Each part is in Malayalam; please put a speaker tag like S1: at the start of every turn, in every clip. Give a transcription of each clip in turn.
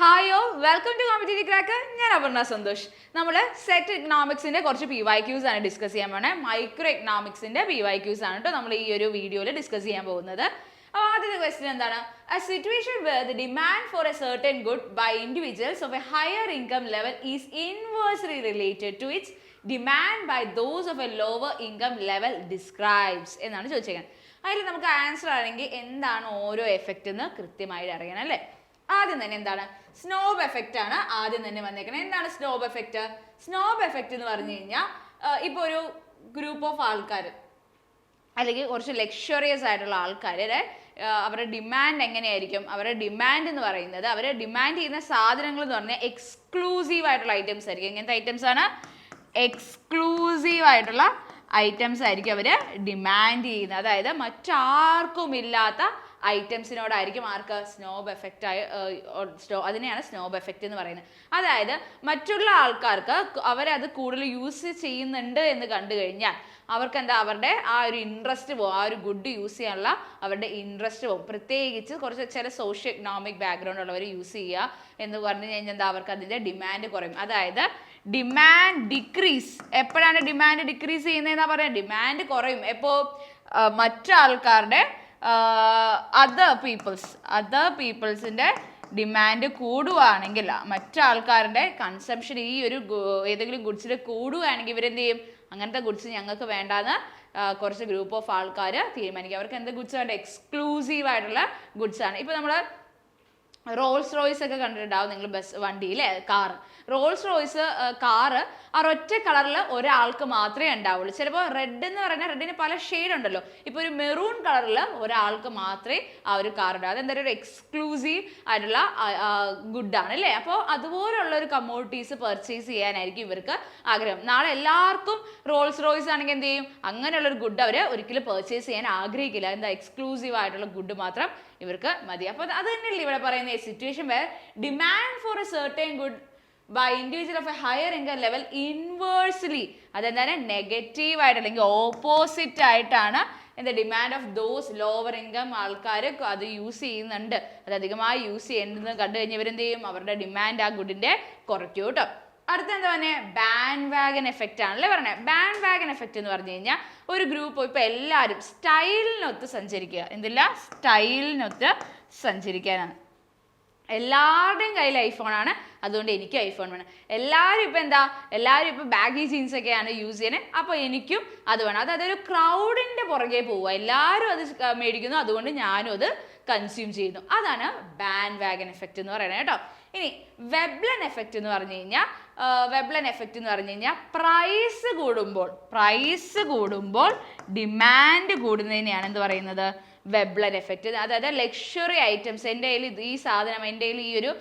S1: Hi all, welcome to competitive cracker. ഞാൻ അപർണ സന്തോഷ്. നമ്മൾ സെറ്റ് എക്കണോമിക്സിന്റെ കുറച്ച് PYQs ആണ് ഡിസ്കസ് ചെയ്യാൻ പോകുന്നത്. മൈക്രോ എക്കണോമിക്സിന്റെ PYQs ആണ് കേട്ടോ നമ്മൾ ഈ ഒരു വീഡിയോയിൽ ഡിസ്കസ് ചെയ്യാൻ പോകുന്നത്. അപ്പോൾ ആദ്യത്തെ ക്വസ്റ്റ്യൻ എന്താണ്? A situation where the demand for a certain good by individuals of a higher income level is inversely related to its demand by those of a lower income level describes എന്നാണ് ചോദിച്ചേക്കുന്നത്. അതിൽ നമുക്ക് ആൻസർ ആണെങ്കിൽ എന്താണ് ഓരോ എഫക്റ്റ് എന്ന് കൃത്യമായിട്ട് അറിയണം അല്ലേ? ആദ്യം തന്നെ എന്താണ്? സ്നോബ് എഫക്റ്റ് ആണ് ആദ്യം തന്നെ വന്നേക്കുന്നത്. എന്താണ് സ്നോബ് എഫക്റ്റ്? സ്നോബ് എഫക്റ്റ് എന്ന് പറഞ്ഞു കഴിഞ്ഞാൽ ഇപ്പോൾ ഒരു ഗ്രൂപ്പ് ഓഫ് ആൾക്കാർ അല്ലെങ്കിൽ കുറച്ച് ലക്ഷറിയസ് ആയിട്ടുള്ള ആൾക്കാരുടെ അവരുടെ ഡിമാൻഡ് എങ്ങനെയായിരിക്കും? അവരുടെ ഡിമാൻഡ് എന്ന് പറയുന്നത് അവർ ഡിമാൻഡ് ചെയ്യുന്ന സാധനങ്ങൾ എന്ന് പറഞ്ഞാൽ എക്സ്ക്ലൂസീവ് ആയിട്ടുള്ള ഐറ്റംസ് ആയിരിക്കും. എങ്ങനത്തെ ഐറ്റംസ് ആണ്? എക്സ്ക്ലൂസീവ് ആയിട്ടുള്ള ഐറ്റംസ് ആയിരിക്കും അവർ ഡിമാൻഡ് ചെയ്യുന്നത്. അതായത് മറ്റാർക്കും ഇല്ലാത്ത ഐറ്റംസിനോടായിരിക്കും ആർക്ക് സ്നോബ് എഫക്റ്റ് ആയി അതിനെയാണ് സ്നോബ് എഫക്റ്റ് എന്ന് പറയുന്നത്. അതായത് മറ്റുള്ള ആൾക്കാർക്ക് അവരത് കൂടുതൽ യൂസ് ചെയ്യുന്നുണ്ട് എന്ന് കണ്ടു കഴിഞ്ഞാൽ അവർക്ക് എന്താ അവരുടെ ആ ഒരു ഇൻട്രസ്റ്റ് പോകും, ആ ഒരു ഗുഡ് യൂസ് ചെയ്യാനുള്ള അവരുടെ ഇൻട്രസ്റ്റ് പോകും. പ്രത്യേകിച്ച് കുറച്ച് ചില സോഷ്യോ എക്കണോമിക് ബാക്ക്ഗ്രൗണ്ട് ഉള്ളവർ യൂസ് ചെയ്യുക എന്ന് പറഞ്ഞു കഴിഞ്ഞാൽ എന്താ അവർക്ക് അതിൻ്റെ ഡിമാൻഡ് കുറയും. അതായത് ഡിമാൻഡ് ഡിക്രീസ്. എപ്പോഴാണ് ഡിമാൻഡ് ഡിക്രീസ് ചെയ്യുന്നതെന്നാ പറയുക? ഡിമാൻഡ് കുറയും എപ്പോൾ മറ്റാൾക്കാരുടെ അതർ പീപ്പിൾസിൻ്റെ ഡിമാൻഡ് കൂടുകയാണെങ്കിൽ, മറ്റാൾക്കാരുടെ കൺസംഷൻ ഈ ഒരു ഏതെങ്കിലും ഗുഡ്സിൽ കൂടുകയാണെങ്കിൽ ഇവരെന്ത് ചെയ്യും? അങ്ങനത്തെ ഗുഡ്സ് ഞങ്ങൾക്ക് വേണ്ടാന്ന് കുറച്ച് ഗ്രൂപ്പ് ഓഫ് ആൾക്കാർ തീരുമാനിക്കും. അവർക്ക് എന്ത് ഗുഡ്സ് വേണ്ട? എക്സ്ക്ലൂസീവ് ആയിട്ടുള്ള ഗുഡ്സ് ആണ്. ഇപ്പോൾ നമ്മൾ റോൾസ് റോയ്സ് ഒക്കെ കണ്ടിട്ടുണ്ടാവും നിങ്ങൾ, വണ്ടിയിലെ കാറ്. റോൾസ് റോയ്സ് കാറ് ആ ഒറ്റ കളറിൽ ഒരാൾക്ക് മാത്രമേ ഉണ്ടാവുള്ളൂ. ചിലപ്പോൾ റെഡ് എന്ന് പറയുന്നത് റെഡിന് പല ഷെയ്ഡ് ഉണ്ടല്ലോ. ഇപ്പോൾ ഒരു മെറൂൺ കളറിൽ ഒരാൾക്ക് മാത്രമേ ആ ഒരു കാർ ഉണ്ടാവും. അതെന്തായാലും ഒരു എക്സ്ക്ലൂസീവ് ആയിട്ടുള്ള ഗുഡാണ് അല്ലേ? അപ്പോൾ അതുപോലുള്ള ഒരു കമ്മോഡിറ്റീസ് പർച്ചേസ് ചെയ്യാനായിരിക്കും ഇവർക്ക് ആഗ്രഹം. നാളെ എല്ലാവർക്കും റോൾസ് റോയ്സ് ആണെങ്കിൽ എന്ത് ചെയ്യും? അങ്ങനെയുള്ളൊരു ഗുഡ് അവർ ഒരിക്കലും പർച്ചേസ് ചെയ്യാൻ ആഗ്രഹിക്കില്ല. എന്താ? എക്സ്ക്ലൂസീവ് ആയിട്ടുള്ള ഗുഡ് മാത്രം ഇവർക്ക് മതി. അപ്പോൾ അത് തന്നെയല്ലേ ഇവിടെ പറയുന്ന situation where demand for a certain good by individual of a higher income level inversely, അതെന്താണ്? നെഗറ്റീവ് ആയിട്ട് അല്ലെങ്കിൽ ഓപ്പോസിറ്റ് ആയിട്ടാണ് എന്താ demand of those lower income ആൾക്കാർ അത് യൂസ് ചെയ്യുന്നുണ്ട്. അത് അധികമായി യൂസ് ചെയ്യുന്നത് കണ്ടു കഴിഞ്ഞാൽ ഇവരെന്ത് ചെയ്യും? അവരുടെ ഡിമാൻഡ് ആ ഗുഡിൻ്റെ കുറയ്ക്കും കേട്ടോ. അടുത്ത എന്താ പറഞ്ഞത്? ബാൻഡ് വാഗൻ എഫക്റ്റ് ആണല്ലേ പറഞ്ഞത്. ബാൻഡ് വാഗൻ എഫക്റ്റ് എന്ന് പറഞ്ഞു കഴിഞ്ഞാൽ ഒരു ഗ്രൂപ്പ് ഇപ്പോൾ എല്ലാവരും സ്റ്റൈലിനൊത്ത് സഞ്ചരിക്കുക. എന്തില്ല? സ്റ്റൈലിനൊത്ത് സഞ്ചരിക്കാനാണ്. എല്ലാവരുടെയും കയ്യിൽ ഐഫോണാണ്, അതുകൊണ്ട് എനിക്ക് ഐഫോൺ വേണം. എല്ലാവരും ഇപ്പോൾ എന്താ? എല്ലാവരും ഇപ്പോൾ ബാഗി ജീൻസ് ഒക്കെയാണ് യൂസ് ചെയ്യുന്നത്, അപ്പോൾ എനിക്കും അത് വേണം. അതായത് ഒരു ക്രൗഡിൻ്റെ പുറകെ പോവുക. എല്ലാവരും അത് മേടിക്കുന്നു, അതുകൊണ്ട് ഞാനും അത് കൺസ്യൂം ചെയ്യുന്നു. അതാണ് ബാൻഡ് വാഗൻ എഫക്റ്റ് എന്ന് പറയുന്നത് കേട്ടോ. ഇനി വെബ്ലൻ എഫക്റ്റ് എന്ന് പറഞ്ഞു കഴിഞ്ഞാൽ പ്രൈസ് കൂടുമ്പോൾ ഡിമാൻഡ് കൂടുന്നതിനെയാണ് എന്ത് പറയുന്നത്? Veblen effect. അതായത് ലക്ഷറി ഐറ്റംസ്, എൻ്റെ കയ്യിൽ ഈ സാധനം, എൻ്റെ കയ്യിൽ ഈ ഒരു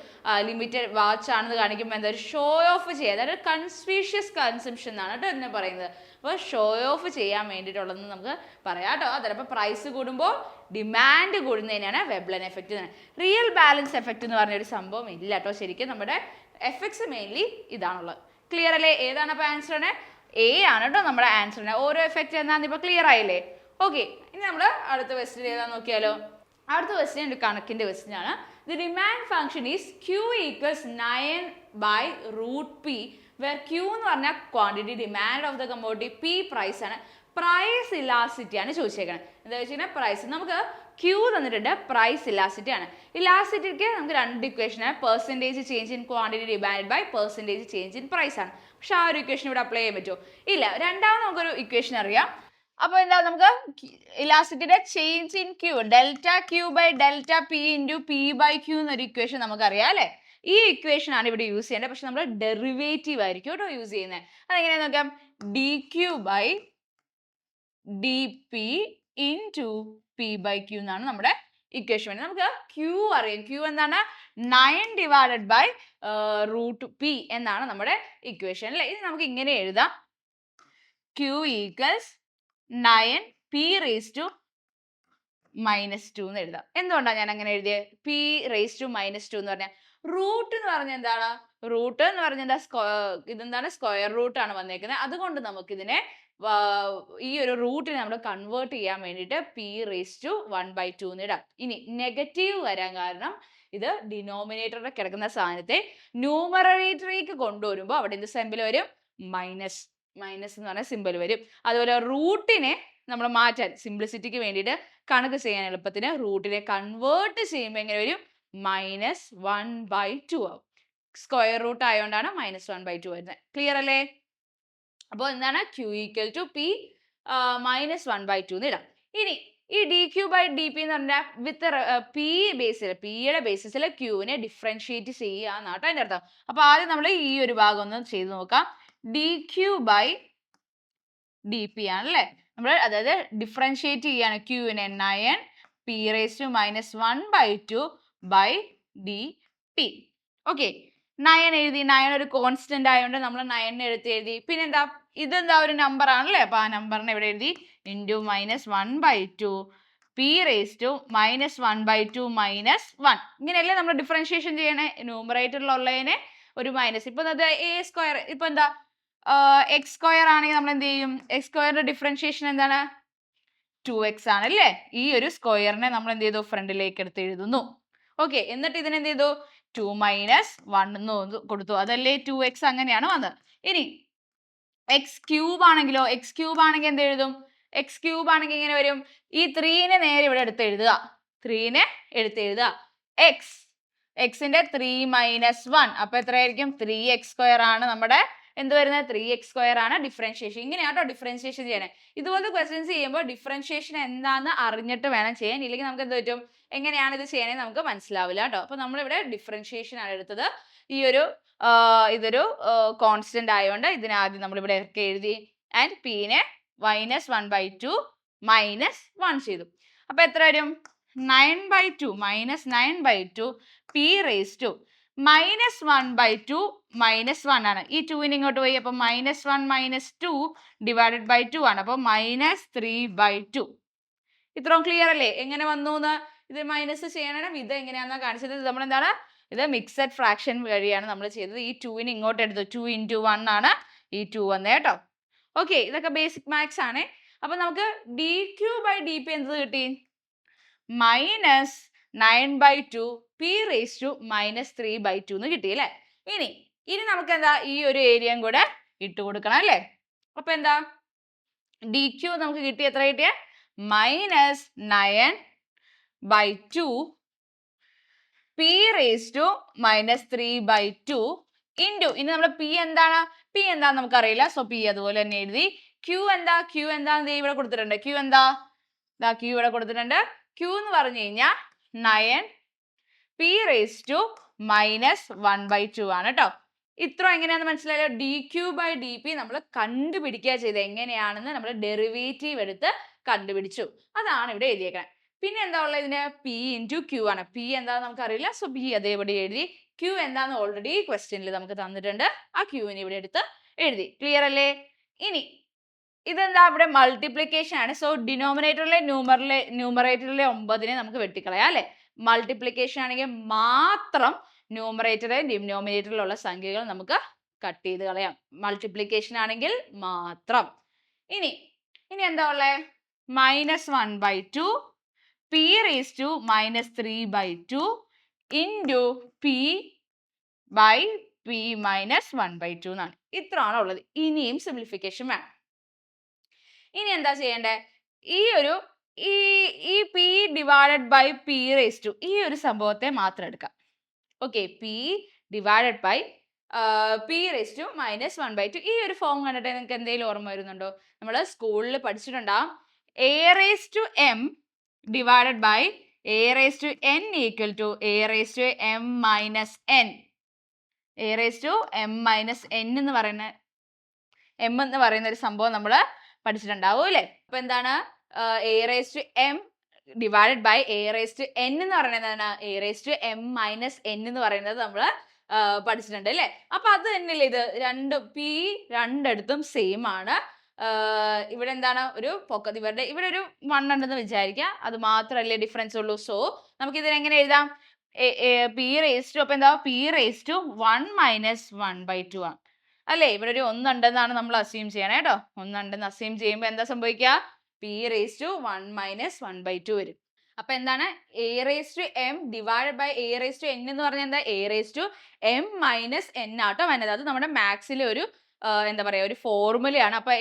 S1: ലിമിറ്റഡ് വാച്ച് ആണെന്ന് കാണിക്കുമ്പോൾ എന്താ? ഒരു ഷോ ഓഫ് ചെയ്യുക. അതായത് കൺസ്പീഷ്യസ് കൺസംഷൻ എന്നാണ് കേട്ടോ എന്നെ പറയുന്നത്. അപ്പോൾ ഷോ ഓഫ് ചെയ്യാൻ വേണ്ടിയിട്ടുള്ളതെന്ന് നമുക്ക് പറയാം കേട്ടോ. അതപ്പോൾ പ്രൈസ് കൂടുമ്പോൾ ഡിമാൻഡ് കൂടുന്നതിനാണ് Veblen effect. Real balance effect എന്ന് പറഞ്ഞൊരു സംഭവം ഇല്ല കേട്ടോ. ശരിക്കും നമ്മുടെ എഫക്ട്സ് മെയിൻലി ഇതാണുള്ളത്. ക്ലിയർ അല്ലേ? ഏതാണ് അപ്പോൾ ആൻസറിന്? എ ആണ് കേട്ടോ നമ്മുടെ ആൻസറിന്. ഓരോ എഫക്റ്റ് എന്താണെന്ന് ഇപ്പോൾ ക്ലിയർ ആയില്ലേ? ഓക്കെ, ഇനി നമ്മൾ അടുത്ത ക്വസ്റ്റ്യൻ ഏതാണെന്ന് നോക്കിയാലോ. അടുത്ത ക്വസ്റ്റ്യൻ ഒരു കണക്കിൻ്റെ ക്വസ്റ്റ്യൻ ആണ്. The demand function is Q = 9/√P, where Q എന്ന് പറഞ്ഞാൽ quantity, demand of the commodity, P price ആണ്. പ്രൈസ് ഇലാസിറ്റി ആണ് ചോദിച്ചേക്കുന്നത്. എന്താ വെച്ചാൽ പ്രൈസ് നമുക്ക് Q തന്നിട്ടുണ്ട്, പ്രൈസ് ഇലാസിറ്റി ആണ്. ഇലാസിറ്റിക്ക് നമുക്ക് രണ്ട് ഇക്വേഷനാണ്. Percentage change in quantity divided by percentage change in price ആണ്. പക്ഷെ ആ ഒരു ഇക്വേഷൻ ഇവിടെ അപ്ലൈ ചെയ്യാൻ പറ്റുമോ? ഇല്ല. രണ്ടാമത് നമുക്കൊരു ഇക്വേഷൻ അറിയാം. അപ്പോൾ എന്താ? നമുക്ക് ഇലാസിറ്റിയുടെ change in Q ΔQ/ΔP × P/Q എന്നൊരു ഇക്വേഷൻ നമുക്കറിയാം അല്ലേ? ഈ ഇക്വേഷൻ ആണ് ഇവിടെ യൂസ് ചെയ്യേണ്ടത്. പക്ഷെ നമ്മൾ ഡെറിവേറ്റീവ് ആയിരിക്കും കേട്ടോ യൂസ് ചെയ്യുന്നത്. അതെങ്ങനെയാണെന്ന് നോക്കാം. dQ/dP × P/Q എന്നാണ് നമ്മുടെ ഇക്വേഷൻ വേണ്ടത്. നമുക്ക് Q അറിയാം. Q എന്താണ്? 9/√P എന്നാണ് നമ്മുടെ ഇക്വേഷൻ അല്ലേ? ഇത് നമുക്ക് ഇങ്ങനെ എഴുതാം. Q = 9p⁻² എന്ന് എഴുതാം. എന്തുകൊണ്ടാണ് ഞാൻ അങ്ങനെ എഴുതിയത്? p⁻² എന്ന് പറഞ്ഞാൽ റൂട്ട് എന്ന് പറഞ്ഞാൽ എന്താണ്? റൂട്ട് എന്ന് പറഞ്ഞാൽ എന്താ? ഇതെന്താണ്? സ്ക്വയർ റൂട്ട് ആണ് വന്നേക്കുന്നത്. അതുകൊണ്ട് നമുക്കിതിനെ ഈ ഒരു റൂട്ടിനെ നമ്മൾ കൺവേർട്ട് ചെയ്യാൻ വേണ്ടിയിട്ട് p⁻² എന്ന് ഇടാം. ഇനി നെഗറ്റീവ് വരാൻ കാരണം ഇത് ഡിനോമിനേറ്ററിൽ കിടക്കുന്ന സാധനത്തെ ന്യൂമറേറ്ററിലേക്ക് കൊണ്ടുവരുമ്പോൾ അവിടെ എന്ത് സിമ്പിൾ വരും? മൈനസ്. മൈനസ് എന്ന് പറഞ്ഞ സിമ്പിൾ വരും. അതുപോലെ റൂട്ടിനെ നമ്മൾ മാറ്റാൻ സിംപ്ലിസിറ്റിക്ക് വേണ്ടിയിട്ട് കണക്ക് ചെയ്യാൻ എളുപ്പത്തിന് റൂട്ടിനെ കൺവേർട്ട് ചെയ്യുമ്പോൾ എങ്ങനെ വരും? -1/2 ആവും. സ്ക്വയർ റൂട്ട് ആയതുകൊണ്ടാണ് -1/2 വരുന്നത്. ക്ലിയർ അല്ലേ? അപ്പോൾ എന്താണ്? Q = P -1/2 എന്ന് ഇടാം. ഇനി ഈ dq/dp എന്ന് പറഞ്ഞാൽ വിത്ത് പി ബേസിൽ, പിയുടെ ബേസിസിൽ ക്യൂവിനെ ഡിഫറൻഷിയേറ്റ് ചെയ്യുക എന്നാട്ടോ അതിൻ്റെ അർത്ഥം. അപ്പോൾ ആദ്യം നമ്മൾ ഈ ഒരു ഭാഗം ഒന്ന് ചെയ്ത് നോക്കാം. dq/dp ആണല്ലേ നമ്മൾ, അതായത് ഡിഫറൻഷിയേറ്റ് ചെയ്യാണ് ക്യൂവിനെ 9p⁻² ഓക്കെ. 9 എഴുതി. 9 ഒരു കോൺസ്റ്റന്റ് ആയതുകൊണ്ട് നമ്മൾ 9 എഴുതി. പിന്നെന്താ? ഇതെന്താ? ഒരു നമ്പർ ആണല്ലേ, അപ്പൊ ആ നമ്പറിനെ ഇവിടെ എഴുതി ഇൻറ്റു -1/2 p⁻1/2 -1. ഇങ്ങനെയല്ലേ നമ്മൾ ഡിഫറൻഷിയേഷൻ ചെയ്യണേ? ന്യൂമറേറ്ററിലുള്ളതിനെ ഒരു മൈനസ്. ഇപ്പൊ a², ഇപ്പൊ എന്താ x² ആണെങ്കിൽ നമ്മൾ എന്ത് ചെയ്യും? x² ഡിഫറൻഷിയേഷൻ എന്താണ്? 2x ആണല്ലേ. ഈ ഒരു സ്ക്വയറിനെ നമ്മൾ എന്ത് ചെയ്തു? ഫ്രണ്ടിലേക്ക് എടുത്ത് എഴുതുന്നു. ഓക്കെ. എന്നിട്ട് ഇതിനെന്ത് ചെയ്തു? 2 - 1 എന്ന് കൊടുത്തു. അതല്ലേ 2x, അങ്ങനെയാണ് വന്നത്. ഇനി x³ ആണെങ്കിലോ? x³ ആണെങ്കിൽ എന്ത് എഴുതും? x³ ആണെങ്കിൽ എങ്ങനെ വരും? ഈ 3നെ നേരെ ഇവിടെ എടുത്ത് എഴുതുക. 3നെ എടുത്ത് എഴുതുക. xന്റെ 3 - 1 അപ്പൊ എത്രയായിരിക്കും? 3x² ആണ് നമ്മുടെ എന്ത് വരുന്നത്? 3x² ആണ് ഡിഫറൻഷിയേഷൻ. ഇങ്ങനെയാട്ടോ ഡിഫറൻഷിയേഷൻ ചെയ്യണേ. ഇതുപോലത്തെ ക്വസ്റ്റ്യൻസ് ചെയ്യുമ്പോൾ ഡിഫറൻഷിയേഷൻ എന്താണെന്ന് അറിഞ്ഞിട്ട് വേണം ചെയ്യാൻ. ഇല്ലെങ്കിൽ നമുക്ക് എന്ത് പറ്റും? എങ്ങനെയാണ് ഇത് ചെയ്യണേ നമുക്ക് മനസ്സിലാവില്ല കേട്ടോ. അപ്പൊ നമ്മളിവിടെ ഡിഫറൻഷിയേഷൻ ആണ് എടുത്തത്. ഈ ഒരു ഇതൊരു കോൺസ്റ്റന്റ് ആയതുകൊണ്ട് ഇതിനെ ആദ്യം നമ്മളിവിടെ എഴുതി. ആൻഡ് p-നെ -1/2 -1 ചെയ്തു. അപ്പൊ എത്ര വരും? 9/2 -9/2 p⁻² -1/2 -1 ആണ്. ഈ 2നെ ഇങ്ങോട്ട് പോയി. അപ്പൊ -1 - 2 / 2 ആണ്. അപ്പൊ -3/2. ഇത്രയും ക്ലിയർ അല്ലേ? എങ്ങനെ വന്നു എന്ന്? ഇത് മൈനസ് ചെയ്യണം. ഇത് എങ്ങനെയാണെന്നാ കാണിച്ചത്. ഇത് നമ്മളെന്താണ്? ഇത് മിക്സഡ് ഫ്രാക്ഷൻ വഴിയാണ് നമ്മൾ ചെയ്തത്. ഈ 2നെ ഇങ്ങോട്ട് എടുത്തു. 2 × 1 ആണ് ഈ 2 വന്നേ കേട്ടോ. ഓക്കെ. ഇതൊക്കെ ബേസിക് മാത്സ് ആണ്. അപ്പൊ നമുക്ക് dq/dp എന്ത് കിട്ടി? -9/2 p⁻³ എന്ന് കിട്ടി അല്ലേ? ഇനി നമുക്ക് എന്താ? ഈ ഒരു ഏരിയയും കൂടെ ഇട്ട് കൊടുക്കണം അല്ലേ? അപ്പൊ എന്താ? dq നമുക്ക് കിട്ടി. എത്ര കിട്ടിയ? -9/2 p⁻³ ഇൻറ്റു, ഇനി നമ്മുടെ p എന്താണ്? p എന്താന്ന് നമുക്കറിയില്ല. സോ p അതുപോലെ തന്നെ എഴുതി. q എന്താ? q എന്താന്ന് ഇവിടെ കൊടുത്തിട്ടുണ്ട്. q എന്താ? q ഇവിടെ കൊടുത്തിട്ടുണ്ട്. q എന്ന് പറഞ്ഞു കഴിഞ്ഞാൽ 9 p⁻² ആണ് കേട്ടോ. ഇത്ര എങ്ങനെയാണെന്ന് മനസ്സിലായല്ലോ? dq/dp നമ്മൾ കണ്ടുപിടിക്കുക ചെയ്ത് എങ്ങനെയാണെന്ന് നമ്മൾ ഡെറിവേറ്റീവ് എടുത്ത് കണ്ടുപിടിച്ചു. അതാണ് ഇവിടെ എഴുതിയേക്കുന്നത്. പിന്നെ എന്താ ഉള്ളത്? ഇതിന് p × q ആണ്. p എന്താന്ന് നമുക്കറിയില്ല. സോ p അതേപടി എഴുതി. q എന്താന്ന് ഓൾറെഡി ക്വസ്റ്റ്യനിൽ നമുക്ക് തന്നിട്ടുണ്ട്. ആ q-നെ ഇവിടെ എടുത്ത് എഴുതി. ക്ലിയർ അല്ലേ? ഇനി ഇതെന്താ? ഇവിടെ മൾട്ടിപ്ലിക്കേഷൻ ആണ്. സോ ഡിനോമിനേറ്ററിലെ ന്യൂമറേറ്ററിലെ 9നെ നമുക്ക് വെട്ടിക്കളയാം അല്ലെ? മൾട്ടിപ്ലിക്കേഷൻ ആണെങ്കിൽ മാത്രം ന്യൂമറേറ്ററിലെ ഡിനോമിനേറ്ററിലുള്ള സംഖ്യകൾ നമുക്ക് കട്ട് ചെയ്ത് കളയാം. മൾട്ടിപ്ലിക്കേഷൻ ആണെങ്കിൽ മാത്രം. ഇനി എന്താ ഉള്ളത്? -1/2 p⁻³ ഇൻറ്റു p/p−1/2 എന്നാണ്. ഇത്രയാണ് ഉള്ളത്. ഇനിയും സിംപ്ലിഫിക്കേഷൻ വേണം. ഇനി എന്താ ചെയ്യേണ്ടത്? ഈ p / p⁻² ഈ ഒരു സംഭവത്തെ മാത്രം എടുക്കാം. ഓക്കെ. p / p⁻² ഈ ഒരു ഫോം കണ്ടിട്ട് നിങ്ങൾക്ക് എന്തെങ്കിലും ഓർമ്മ വരുന്നുണ്ടോ? നമ്മൾ സ്കൂളിൽ പഠിച്ചിട്ടുണ്ടാവും. a⁻m / a⁻n = a⁻m−n. a⁻m−n എന്ന് പറയുന്ന ഒരു സംഭവം നമ്മൾ പഠിച്ചിട്ടുണ്ടാവും അല്ലേ? അപ്പൊ എന്താണ്? a⁻m / a⁻n എന്ന് പറയുന്നത് എന്താണ്? a⁻m−n എന്ന് പറയുന്നത് നമ്മൾ പഠിച്ചിട്ടുണ്ട് അല്ലേ? അപ്പൊ അത് തന്നെയല്ലേ ഇത്? p രണ്ടിടത്തും സെയിം ആണ്. ഇവിടെ എന്താണ്? ഒരു പൊക്കത്ത് ഇവിടെ ഒരു 1 ഉണ്ടെന്ന് വിചാരിക്കുക. അത് മാത്രമല്ലേ ഡിഫറൻസ് ഉള്ളൂ. സോ നമുക്ക് ഇതിനെ എങ്ങനെ എഴുതാം? p⁻, അപ്പൊ എന്താ? p⁻1 - 1/2 ആണ് അല്ലേ? ഇവിടെ ഒരു 1 ഉണ്ടെന്നാണ് നമ്മൾ അസ്യൂം ചെയ്യണേ കേട്ടോ. 1 ഉണ്ടെന്ന് അസ്യൂം ചെയ്യുമ്പോൾ എന്താ സംഭവിക്കുക? p⁻1 - 1/2 വരും. അപ്പൊ എന്താണ് A raise to M divided by A raise to N എന്ന് പറഞ്ഞാൽ എന്താ A raise to M minus N ആട്ടോ വന്നത്. അത് നമ്മുടെ മാത്സിലെ ഒരു എന്താ പറയാ ഒരു ഫോർമുലയാണ്. അപ്പൊ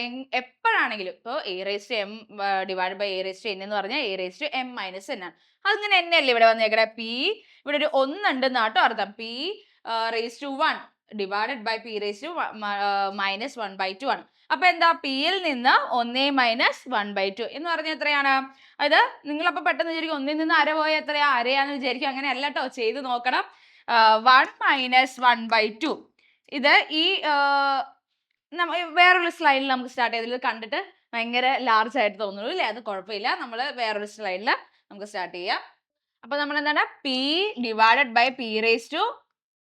S1: എപ്പോഴാണെങ്കിലും ഇപ്പോൾ A raise to M divide by A raise to N എന്ന് പറഞ്ഞാൽ A raise to M minus N ആണ്. അങ്ങനെ എന്നെ അല്ലേ ഇവിടെ വന്നേക്കണേ പി ഇവിടെ ഒരു ഒന്നുണ്ടെന്നാട്ടോ അർത്ഥം. P raise to 1 divided by P raise to minus 1/2 ആണ്. അപ്പൊ എന്താ പിയിൽ നിന്ന് 1 മൈനസ് 1/2 എന്ന് പറഞ്ഞാൽ എത്രയാണ്? അത് നിങ്ങളപ്പോ പെട്ടെന്ന് വിചാരിക്കും 1 നിന്ന് അര പോയാൽ എത്രയാ അരയാന്ന് വിചാരിക്കും. അങ്ങനെ അല്ല കേട്ടോ, ചെയ്ത് നോക്കണം. 1 മൈനസ് 1/2 ഇത് ഈ വേറൊരു സ്ലൈഡിൽ നമുക്ക് സ്റ്റാർട്ട് ചെയ്തത് കണ്ടിട്ട് ഭയങ്കര ലാർജ് ആയിട്ട് തോന്നുന്നു അല്ലേ? അത് കുഴപ്പമില്ല, നമ്മൾ വേറൊരു സ്ലൈഡിൽ നമുക്ക് സ്റ്റാർട്ട് ചെയ്യാം. അപ്പൊ നമ്മൾ എന്താണ് P divided by P raise to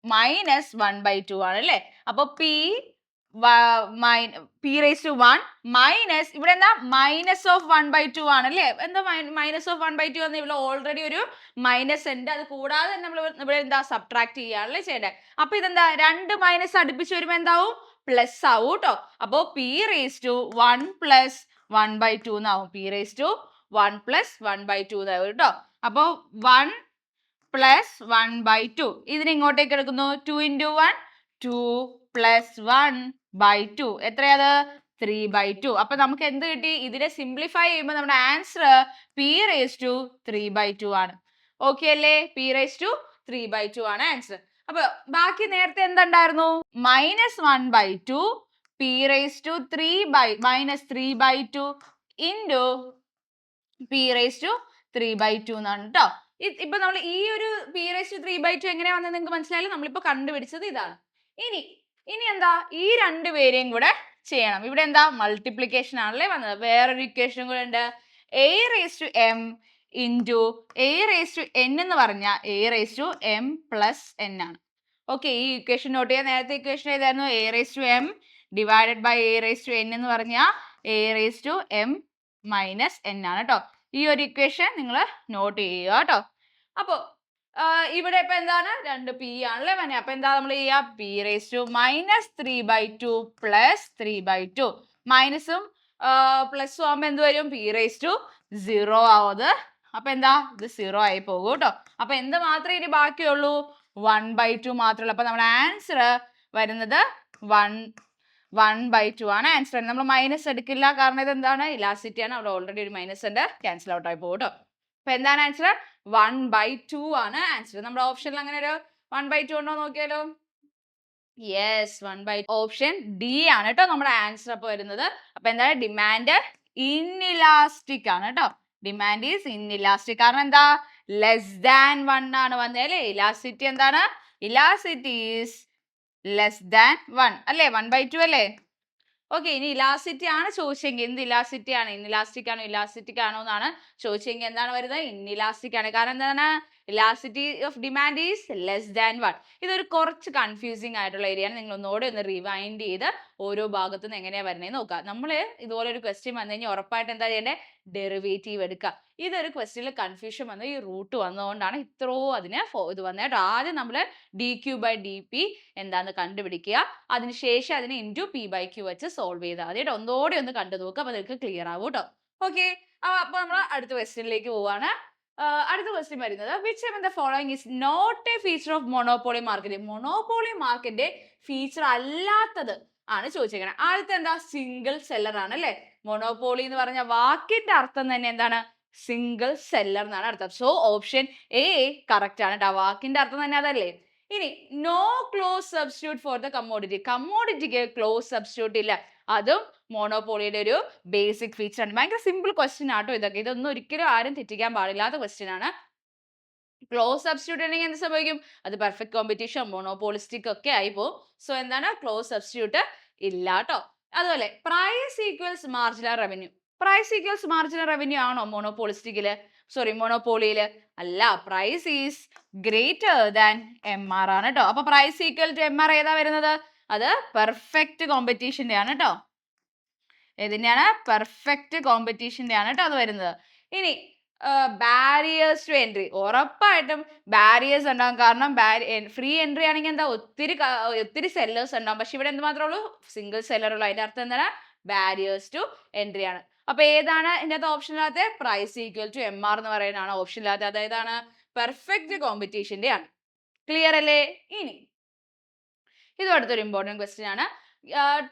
S1: minus 1/2 ആണ് അല്ലേ? അപ്പൊ പി റേസ് ടു 1 മൈനസ് ഇവിടെ എന്താ മൈനസ് ഓഫ് 1/2 ആണ് അല്ലേ? എന്താ മൈനസ് ഓഫ് 1/2 എന്ന് ഇവിടെ ഓൾറെഡി ഒരു മൈനസ് ഉണ്ട്. അത് കൂടാതെ നമ്മൾ ഇവിടെ എന്താ സബ്ട്രാക്ട് ചെയ്യാണല്ലേ ചെയ്യേണ്ടത്. അപ്പൊ ഇതെന്താ 2 മൈനസ് അടുപ്പിച്ച് വരുമ്പോ എന്താവും? പ്ലസ് ആവും കേട്ടോ. അപ്പോ പി റേസ് ടു 1 പ്ലസ് 1/2 എന്നാവും. പി റേസ് ടു 1 പ്ലസ് 1/2 എന്നാവും കേട്ടോ. അപ്പോ 1 പ്ലസ് 1/2 ഇതിന് ഇങ്ങോട്ടേക്ക് എടുക്കുന്നു. 2 into 1 2 പ്ലസ് 1/2 എത്രയത്? 3/2. അപ്പൊ നമുക്ക് എന്ത് കിട്ടി? ഇതിനെ സിംപ്ലിഫൈ ചെയ്യുമ്പോൾ നമ്മുടെ ആൻസർ പി റേസ് ടു 3/2 ആണ്. ഓക്കെ അല്ലേ? പി റേസ് ടു 3/2 ആണ് ആൻസർ. അപ്പൊ ബാക്കി നേരത്തെ എന്തുണ്ടായിരുന്നു? Minus 1/2 P raise to minus 3/2 into P raise to 3/2 എന്നാണ് കേട്ടോ. ഇപ്പൊ നമ്മൾ ഈ ഒരു പി റേസ് ടു 3/2 എങ്ങനെയാ വന്നത് നിങ്ങൾക്ക് മനസ്സിലായാലും നമ്മളിപ്പോ കണ്ടുപിടിച്ചത് ഇതാണ്. ഇനി എന്താ ഈ രണ്ടുപേരെയും കൂടെ ചെയ്യണം. ഇവിടെ എന്താ മൾട്ടിപ്ലിക്കേഷൻ ആണല്ലേ വന്നത്. വേറൊരു ഇക്വേഷൻ കൂടെ ഉണ്ട്. A raise to M into A raise to N എന്ന് പറഞ്ഞാൽ A raise to M plus N ആണ്. ഓക്കെ, ഈ ഇക്വേഷൻ നോട്ട് ചെയ്യാൻ. നേരത്തെ ഇക്വേഷൻ ഏതായിരുന്നു? A raise to M divided by A raise to N എന്ന് പറഞ്ഞാൽ A raise to M minus N ആണ് കേട്ടോ. ഈ ഒരു ഇക്വേഷൻ നിങ്ങൾ നോട്ട് ചെയ്യുക കേട്ടോ. അപ്പോൾ ഇവിടെ ഇപ്പൊ എന്താണ്? 2p ആണല്ലേ വന്നെ. അപ്പൊ എന്താ നമ്മൾ ചെയ്യുക? P raise to minus 3/2 plus 3/2 മൈനസും പ്ലസും ആകുമ്പോൾ എന്ത് വരും? പി റേസ് ടു 0 ആവുന്നത്. അപ്പൊ എന്താ? ഇത് 0 ആയി പോകും കേട്ടോ. അപ്പൊ എന്ത് മാത്രമേ ഇനി ബാക്കിയുള്ളൂ? 1/2 മാത്രമേ ഉള്ളൂ. അപ്പൊ നമ്മുടെ ആൻസർ വരുന്നത് 1/2 ആണ് ആൻസർ. നമ്മൾ മൈനസ് എടുക്കില്ല, കാരണം ഇത് എന്താണ്? ഇലാസ്റ്റിറ്റി ആണ്. അവിടെ ഓൾറെഡി ഒരു മൈനസ് ഉണ്ട്, ക്യാൻസൽ ഔട്ട് ആയി പോകും കേട്ടോ. അപ്പൊ എന്താണ് ആൻസർ? 1/2 ആണ് ആൻസർ. നമ്മുടെ ഓപ്ഷനിൽ അങ്ങനെ ഒരു 1/2 ഉണ്ടോ നോക്കിയാലോ? യെസ്, 1/2 ഓപ്ഷൻ ഡി ആണ് കേട്ടോ നമ്മുടെ ആൻസർ അപ്പൊ വരുന്നത്. അപ്പൊ എന്താണ്? ഡിമാൻഡ് ഇൻഇലാസ്റ്റിക് ആണ് കേട്ടോ. Demand is inelastic. കാരണം എന്താ? ലെസ് ദാൻ 1 ആണ് വന്നത് അല്ലേ? ഇലാസ്റ്റിറ്റി എന്താണ്? ഇലാസ്റ്റിറ്റി ഈസ് ലെസ് ദാൻ 1 അല്ലേ? 1/2 അല്ലേ? ഓക്കെ, ഇനി ഇലാസ്റ്റിറ്റി ആണ് ചോദിച്ചെങ്കിൽ എന്ത് ഇലാസ്റ്റിറ്റി ആണ്? ഇൻഇലാസ്റ്റിക് ആണോ ഇലാസ്റ്റിക് ആണോ എന്നാണ് ചോദിച്ചെങ്കിൽ എന്താണ് വരുന്നത്? ഇൻഇലാസ്റ്റിക് ആണ്. കാരണം എന്താണ്? Elasticity of demand is less than 1. ഇതൊരു കുറച്ച് കൺഫ്യൂസിങ് ആയിട്ടുള്ള ഏരിയ ആണ്. നിങ്ങൾ ഒന്നുകൂടെ ഒന്ന് റിവൈൻഡ് ചെയ്ത് ഓരോ ഭാഗത്തു നിന്ന് എങ്ങനെയാണ് വരുന്നത് നോക്കുക. നമ്മൾ ഇതുപോലെ ഒരു ക്വസ്റ്റ്യൻ വന്നു കഴിഞ്ഞാൽ ഉറപ്പായിട്ട് എന്താ ചെയ്യേണ്ടത്? ഡെറിവേറ്റീവ് എടുക്കുക. ഇതൊരു ക്വസ്റ്റ്യനിൽ കൺഫ്യൂഷൻ വന്നു, ഈ റൂട്ട് വന്നതുകൊണ്ടാണ് ഇത്രയും അതിന് ഇത് വന്നത് കേട്ടോ. ആദ്യം നമ്മൾ dq/dp എന്താന്ന് കണ്ടുപിടിക്കുക, അതിനുശേഷം അതിന് ഇൻറ്റു p/q വെച്ച് സോൾവ് ചെയ്താൽ മതി കേട്ടോ. ഒന്നോടെ ഒന്ന് കണ്ടു നോക്കുക, അപ്പൊ നിങ്ങൾക്ക് ക്ലിയർ ആവും കേട്ടോ. ഓക്കെ, അപ്പൊ നമ്മൾ അടുത്ത ക്വസ്റ്റ്യനിലേക്ക് പോവാണ്. അടുത്ത ക്വസ്റ്റ്യൻ വരുന്നത് which among the following is not a feature of monopoly market? Monopoly മാർക്കറ്റിന്റെ ഫീച്ചർ അല്ലാത്തത് ആണ് ചോദിച്ചേക്കുന്നത്. ആദ്യത്തെ എന്താ? സിംഗിൾ സെല്ലർ ആണ് അല്ലേ? മോണോപോളി എന്ന് പറഞ്ഞ വാക്കിന്റെ അർത്ഥം തന്നെ എന്താണ്? സിംഗിൾ സെല്ലർ എന്നാണ് അർത്ഥം. സോ ഓപ്ഷൻ എ കറക്റ്റ് ആണ് കേട്ടോ. വാക്കിന്റെ അർത്ഥം തന്നെ അതല്ലേ. ഇനി no close substitute for the commodity. കമ്മോഡിറ്റിക്ക് ക്ലോസ് സബ്സ്റ്റിറ്റ്യൂട്ട് ഇല്ല. അതും മോണോപോളിയുടെ ഒരു ബേസിക് ഫീച്ചർ ആണ്. ഭയങ്കര സിമ്പിൾ ക്വസ്റ്റ്യൻ ആട്ടോ ഇതൊക്കെ. ഇതൊന്നും ഒരിക്കലും ആരും തെറ്റിക്കാൻ പാടില്ലാത്ത ക്വസ്റ്റ്യൻ ആണ്. ക്ലോസ് സബ്സ്റ്റിറ്റ്യൂട്ട് ഉണ്ടെങ്കിൽ എന്ത് സംഭവിക്കും? അത് പെർഫെക്റ്റ് കോമ്പറ്റീഷൻ മോണോപോളിസ്റ്റിക് ഒക്കെ ആയി പോകും. സോ എന്താണ്? ക്ലോസ് സബ്സ്റ്റിറ്റ്യൂട്ട് ഇല്ല കേട്ടോ. അതുപോലെ price equals marginal revenue. Price equals marginal revenue ആണോ മോണോപോളിസ്റ്റിക്കില്? മോണോപോളിയില് അല്ല. Price is greater than MR ആണ് കേട്ടോ. അപ്പൊ പ്രൈസ് ഈക്വൽ ടു MR ഏതാ വരുന്നത്? അത് പെർഫെക്റ്റ് കോമ്പറ്റീഷന്റെ ആണ് കേട്ടോ. ഏതിന്റെയാണ്? പെർഫെക്റ്റ് കോമ്പറ്റീഷന്റെ ആണ് കേട്ടോ അത് വരുന്നത്. ഇനി ബാരിയേഴ്സ് ടു എൻട്രി. ഉറപ്പായിട്ടും ബാരിയേഴ്സ് ഉണ്ടാകും. കാരണം ഫ്രീ എൻട്രി ആണെങ്കിൽ എന്താ? ഒത്തിരി സെല്ലേഴ്സ് ഉണ്ടാവും. പക്ഷെ ഇവിടെ എന്ത് മാത്രമേ ഉള്ളൂ? സിംഗിൾ സെല്ലർ ഉള്ളൂ. അതിന്റെ അർത്ഥം എന്താണ്? ബാരിയേഴ്സ് ടു എൻട്രി ആണ്. അപ്പൊ ഏതാണ് ഇതിനകത്ത് ഓപ്ഷനിലാത്ത? പ്രൈസ് ഈക്വൽ ടു MR എന്ന് പറയുന്നതാണ് ഓപ്ഷനിലാത്ത. അതായതാണ് പെർഫെക്റ്റ് കോമ്പറ്റീഷന്റെ ആണ്. ക്ലിയർ അല്ലേ? ഇനി ഇതും അടുത്തൊരു ഇമ്പോർട്ടൻറ്റ് ക്വസ്റ്റ്യൻ ആണ്.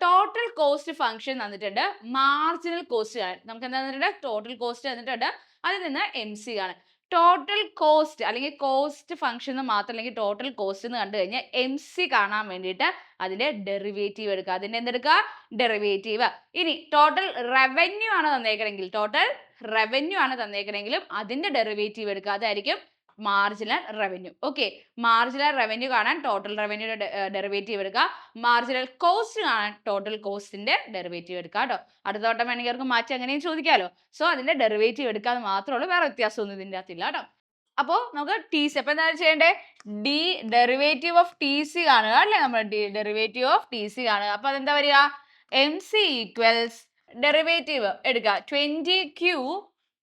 S1: ടോട്ടൽ കോസ്റ്റ് ഫംഗ്ഷൻ തന്നിട്ടുണ്ട്, മാർജിനൽ കോസ്റ്റ് ആണ്. നമുക്ക് എന്താ തന്നിട്ടുണ്ട്? ടോട്ടൽ കോസ്റ്റ് തന്നിട്ടുണ്ട്, അതിൽ നിന്ന് MC ആണ്. ടോട്ടൽ കോസ്റ്റ് അല്ലെങ്കിൽ കോസ്റ്റ് ഫംഗ്ഷൻ എന്ന് മാത്രം, അല്ലെങ്കിൽ ടോട്ടൽ കോസ്റ്റ് എന്ന് കണ്ടു കഴിഞ്ഞാൽ MC കാണാൻ വേണ്ടിയിട്ട് അതിന്റെ ഡെറിവേറ്റീവ് എടുക്കുക. അതിന്റെ എന്തെടുക്കുക? ഡെറിവേറ്റീവ്. ഇനി ടോട്ടൽ റവന്യൂ ആണ് തന്നേക്കണമെങ്കിൽ, ടോട്ടൽ റവന്യൂ ആണ് തന്നേക്കണമെങ്കിലും അതിന്റെ ഡെറിവേറ്റീവ് എടുക്കുക. അതായിരിക്കും marginal revenue. Okay, marginal revenue കാണാൻ ടോട്ടൽ റവന്യൂയുടെ ഡെറിവേറ്റീവ് എടുക്കുക, മാർജിനൽ കോസ്റ്റ് കാണാൻ ടോട്ടൽ കോസ്റ്റിന്റെ ഡെറിവേറ്റീവ് എടുക്കുക കേട്ടോ. അടുത്ത വട്ടം വേണമെങ്കിൽ അവർക്ക് മാറ്റി അങ്ങനെയും ചോദിക്കാമല്ലോ. സോ അതിന്റെ ഡെറിവേറ്റീവ് എടുക്കാതെ മാത്രമേ ഉള്ളൂ, വേറെ വ്യത്യാസമൊന്നും ഇതിൻ്റെ അകത്തില്ല കേട്ടോ. അപ്പോൾ നമുക്ക് TC, അപ്പോൾ എന്താണ് ചെയ്യേണ്ടത്? ഡെറിവേറ്റീവ് ഓഫ് TC കാണുക അല്ലേ, നമ്മൾ ഡെറിവേറ്റീവ് ഓഫ് TC കാണുക. അപ്പോൾ അതെന്താ വരിക? MC ഈക്വൽസ് ഡെറിവേറ്റീവ് എടുക്കുക 20Q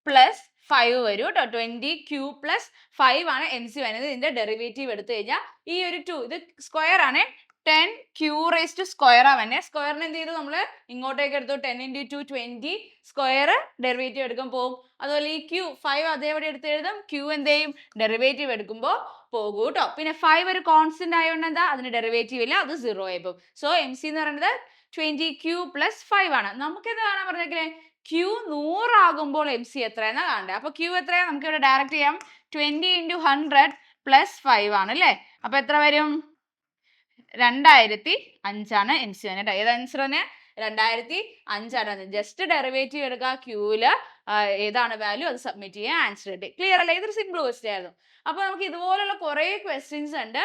S1: പ്ലസ് 5 വരും കേട്ടോ. 20Q പ്ലസ് 5 ആണ് MC വരുന്നത്. ഇതിന്റെ ഡെറിവേറ്റീവ് എടുത്തു കഴിഞ്ഞാൽ ഈ ഒരു 2 ഇത് സ്ക്വയർ ആണ്, 10Q റേസ് ടു സ്ക്വയർ ആ തന്നെ. സ്ക്വയറിന് എന്ത് ചെയ്തു? നമ്മൾ ഇങ്ങോട്ടേക്ക് എടുത്തു, 10 × 2 20 സ്ക്വയർ ഡെറിവേറ്റീവ് എടുക്കാൻ പോകും. അതുപോലെ ഈ Q 5 അതേപടി എടുത്ത് എഴുതും, Q എന്ത് ചെയ്യും? ഡെറിവേറ്റീവ് എടുക്കുമ്പോൾ പോകും കേട്ടോ. പിന്നെ 5 ഒരു കോൺസ്റ്റന്റ് ആയതുകൊണ്ട് എന്താ? അതിന് ഡെറിവേറ്റീവ് ഇല്ല, അത് 0 ആയി പോകും. സോ MC എന്ന് പറയുന്നത് 20Q പ്ലസ് 5 ആണ്. നമുക്ക് എന്താ കാണാൻ പറഞ്ഞേക്കണേ? Q 100 ആകുമ്പോൾ MC എത്രയെന്നാ കാണണ്ടേ. അപ്പൊ Q എത്രയാ? നമുക്ക് ഇവിടെ ഡയറക്റ്റ് ചെയ്യാം, 20 × 100 പ്ലസ് 5 ആണ് അല്ലേ. അപ്പൊ എത്ര വരും? 2005 ആണ് MC തന്നെ. ഏത് ആൻസർ തന്നെ? 2005 ആണ്. ജസ്റ്റ് ഡെറിവേറ്റീവ് എടുക്കുക, Qല് ഏതാണ് വാല്യൂ അത് സബ്മിറ്റ് ചെയ്യുക, ആൻസർ കിട്ടി. ക്ലിയർ അല്ലേ? ഇതൊരു സിമ്പിൾ ക്വസ്റ്റ്യൻ ആയിരുന്നു. അപ്പൊ നമുക്ക് ഇതുപോലുള്ള കുറെ ക്വസ്റ്റ്യൻസ് ഉണ്ട്.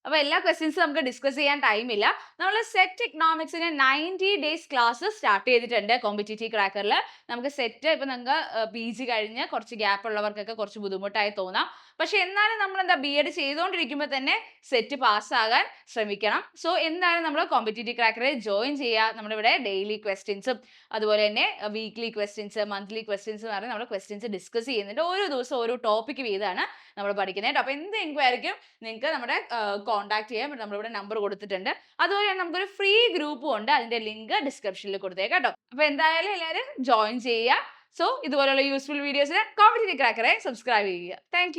S1: അപ്പൊ എല്ലാ ക്വസ്റ്റ്യൻസും നമുക്ക് ഡിസ്കസ് ചെയ്യാൻ ടൈമില്ല. നമ്മൾ സെറ്റ് എക്കണോമിക്സിന് 90 ഡേയ്സ് ക്ലാസ് സ്റ്റാർട്ട് ചെയ്തിട്ടുണ്ട് കോമ്പറ്റീറ്റീവ് ക്രാക്കറിൽ. നമുക്ക് സെറ്റ് ഇപ്പൊ നിങ്ങൾക്ക് PG കഴിഞ്ഞ് കുറച്ച് ഗ്യാപ്പ് ഉള്ളവർക്കൊക്കെ കുറച്ച് ബുദ്ധിമുട്ടായി തോന്നാം. പക്ഷെ എന്നാലും നമ്മൾ എന്താ B.Ed ചെയ്തുകൊണ്ടിരിക്കുമ്പോൾ തന്നെ സെറ്റ് പാസ്സാകാൻ ശ്രമിക്കണം. സോ എന്തായാലും നമ്മൾ കോമ്പറ്റീറ്റീവ് ക്രാക്കറിൽ ജോയിൻ ചെയ്യുക. നമ്മളിവിടെ ഡെയിലി ക്വസ്റ്റ്യൻസും അതുപോലെ തന്നെ വീക്ക്ലി ക്വസ്റ്റ്യൻസ്, മന്ത്ലി ക്വസ്റ്റ്യൻസ് എന്ന് പറഞ്ഞാൽ നമ്മൾ ക്വസ്റ്റ്യൻസ് ഡിസ്കസ് ചെയ്യുന്നുണ്ട്. ഓരോ ദിവസം ഓരോ ടോപ്പിക് വീതമാണ് നമ്മൾ പഠിക്കുന്നത്. അപ്പോൾ എന്ത് എൻക്വയറിക്കും നിങ്ങൾക്ക് നമ്മുടെ കോൺടാക്ട് ചെയ്യാം. നമ്മളിവിടെ നമ്പർ കൊടുത്തിട്ടുണ്ട്. അതുപോലെ തന്നെ നമുക്കൊരു ഫ്രീ ഗ്രൂപ്പും ഉണ്ട്, അതിന്റെ ലിങ്ക് ഡിസ്ക്രിപ്ഷനിൽ കൊടുത്തേക്കാം കേട്ടോ. അപ്പോൾ എന്തായാലും എല്ലാവരും ജോയിൻ ചെയ്യുക. സോ ഇതുപോലുള്ള യൂസ്ഫുൾ വീഡിയോസിന് കോമ്പറ്റീറ്റീവ് ക്രാക്കറെ സബ്സ്ക്രൈബ് ചെയ്യുക. താങ്ക്